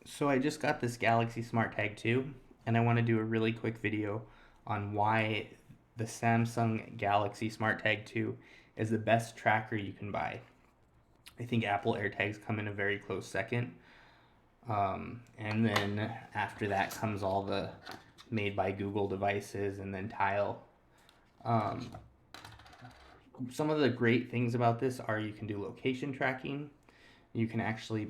So I just got this Galaxy Smart Tag 2, and I want to do a really quick video on why the Samsung Galaxy Smart Tag 2 is the best tracker you can buy. I think Apple AirTags come in a very close second. And then after that comes all the made by Google devices and then Tile. Um, some of the great things about this are you can do location tracking. You can actually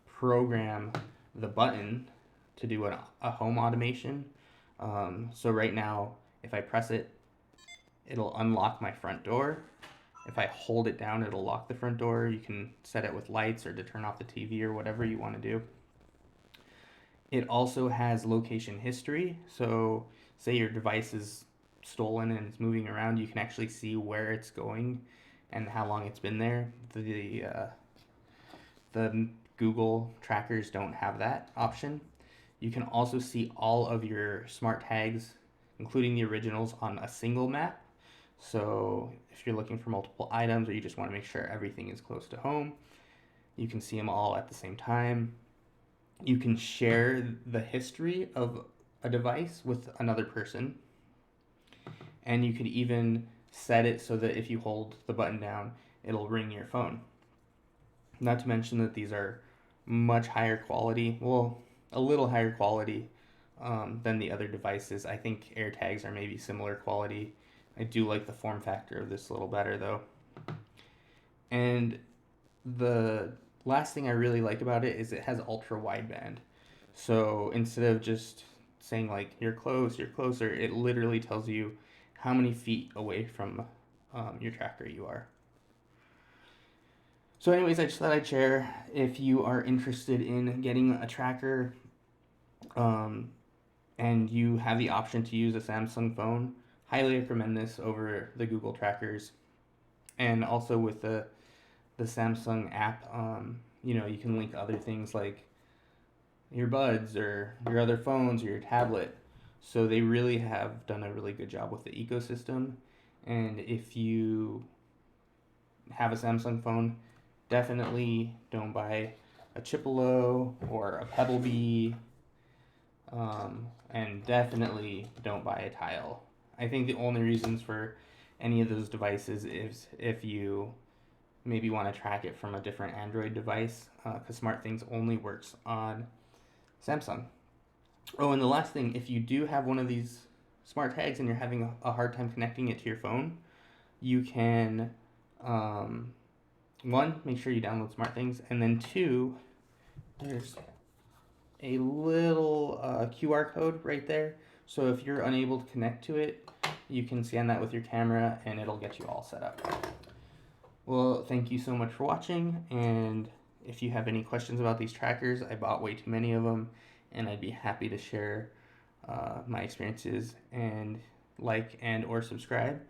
program the button to do a home automation. So right now, if I press it, it'll unlock my front door. If I hold it down, it'll lock the front door. You can set it with lights or to turn off the TV or whatever you want to do. It also has location history. So say your device is stolen and it's moving around, you can actually see where it's going and how long it's been there. The Google trackers don't have that option. You can also see all of your smart tags, including the originals, on a single map. So if you're looking for multiple items or you just want to make sure everything is close to home, you can see them all at the same time. You can share the history of a device with another person. And you could even set it so that if you hold the button down, it'll ring your phone. Not to mention that these are much higher quality, well, a little higher quality than the other devices. I think AirTags are maybe similar quality. I do like the form factor of this a little better though. And the last thing I really like about it is it has ultra wideband. So instead of just saying like you're close, you're closer, it literally tells you how many feet away from your tracker you are. So anyways, I just thought I'd share. If you are interested in getting a tracker um, and you have the option to use a Samsung phone, highly recommend this over the Google trackers. And also with the Samsung app, you can link other things like your buds or your other phones or your tablet. So they really have done a really good job with the ecosystem. And if you have a Samsung phone, definitely don't buy a Chipolo or a Pebble Bee, and definitely don't buy a Tile. I think the only reasons for any of those devices is if you maybe want to track it from a different Android device, because SmartThings only works on Samsung. Oh, and the last thing, if you do have one of these smart tags and you're having a hard time connecting it to your phone, you can, one, make sure you download SmartThings, and then two, there's a little QR code right there. So if you're unable to connect to it, you can scan that with your camera and it'll get you all set up. Well, thank you so much for watching, and if you have any questions about these trackers, I bought way too many of them, and I'd be happy to share my experiences, and like and or subscribe.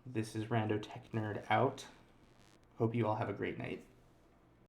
This is Rando Tech Nerd out. Hope you all have a great night.